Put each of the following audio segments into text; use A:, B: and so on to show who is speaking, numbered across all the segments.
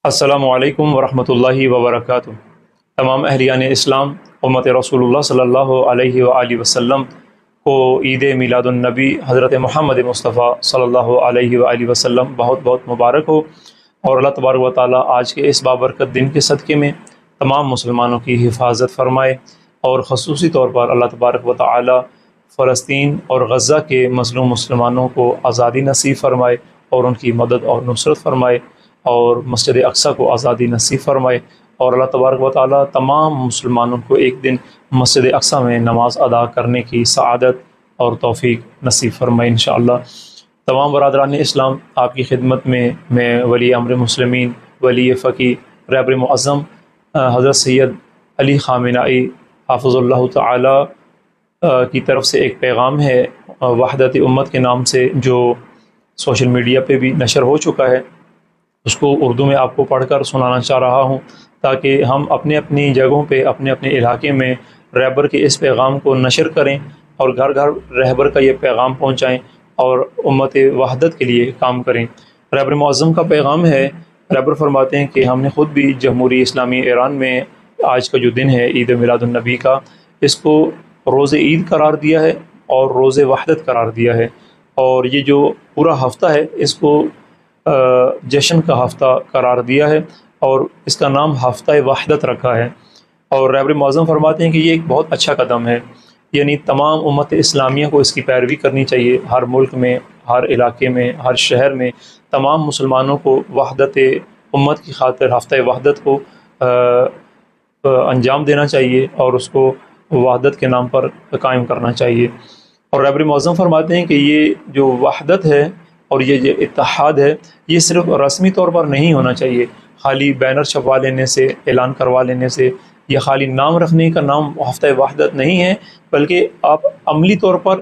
A: السلام علیکم ورحمۃ اللہ وبرکاتہ۔ تمام اہلیان اسلام امت رسول اللہ صلی اللہ علیہ وآلہ وسلم کو عید میلاد النبی حضرت محمد مصطفیٰ صلی اللہ علیہ وآلہ وسلم بہت بہت مبارک ہو، اور اللہ تبارک و تعالیٰ آج کے اس بابرکت دن کے صدقے میں تمام مسلمانوں کی حفاظت فرمائے، اور خصوصی طور پر اللہ تبارک و تعالیٰ فلسطین اور غزہ کے مظلوم مسلمانوں کو آزادی نصیب فرمائے، اور ان کی مدد اور نصرت فرمائے، اور مسجد اقصیٰ کو آزادی نصیب فرمائے، اور اللہ تبارک و تعالیٰ تمام مسلمانوں کو ایک دن مسجد اقصیٰ میں نماز ادا کرنے کی سعادت اور توفیق نصیب فرمائے انشاءاللہ۔ تمام برادران اسلام، آپ کی خدمت میں ولی امر مسلمین، ولی فقی، رہبر معظم حضرت سید علی خامنائی حافظ اللہ تعالی کی طرف سے ایک پیغام ہے وحدت امت کے نام سے، جو سوشل میڈیا پہ بھی نشر ہو چکا ہے۔ اس کو اردو میں آپ کو پڑھ کر سنانا چاہ رہا ہوں، تاکہ ہم اپنے اپنی جگہوں پہ اپنے اپنے علاقے میں رہبر کے اس پیغام کو نشر کریں، اور گھر گھر رہبر کا یہ پیغام پہنچائیں، اور امت وحدت کے لیے کام کریں۔ رہبر معظم کا پیغام ہے، رہبر فرماتے ہیں کہ ہم نے خود بھی جمہوری اسلامی ایران میں آج کا جو دن ہے عید میلاد النبی کا، اس کو روز عید قرار دیا ہے اور روز وحدت قرار دیا ہے، اور یہ جو پورا ہفتہ ہے اس کو جشن کا ہفتہ قرار دیا ہے، اور اس کا نام ہفتہ وحدت رکھا ہے۔ اور رہبر معظم فرماتے ہیں کہ یہ ایک بہت اچھا قدم ہے، یعنی تمام امت اسلامیہ کو اس کی پیروی کرنی چاہیے۔ ہر ملک میں، ہر علاقے میں، ہر شہر میں تمام مسلمانوں کو وحدت امت کی خاطر ہفتہ وحدت کو انجام دینا چاہیے، اور اس کو وحدت کے نام پر قائم کرنا چاہیے۔ اور رہبر معظم فرماتے ہیں کہ یہ جو وحدت ہے اور یہ جو اتحاد ہے، یہ صرف رسمی طور پر نہیں ہونا چاہیے، خالی بینر چھپوا لینے سے، اعلان کروا لینے سے، یا خالی نام رکھنے کا نام ہفتہ وحدت نہیں ہے، بلکہ آپ عملی طور پر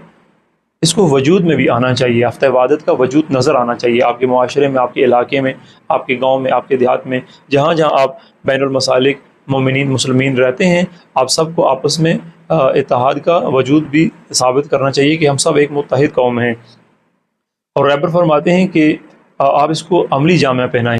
A: اس کو وجود میں بھی آنا چاہیے۔ ہفتہ وحدت کا وجود نظر آنا چاہیے آپ کے معاشرے میں، آپ کے علاقے میں، آپ کے گاؤں میں، آپ کے دیہات میں، جہاں جہاں آپ بین المسالک مومنین مسلمین رہتے ہیں، آپ سب کو آپس میں اتحاد کا وجود بھی ثابت کرنا چاہیے کہ ہم سب ایک متحد قوم ہیں۔ اور رہبر فرماتے ہیں کہ آپ اس کو عملی جامہ پہنائیں۔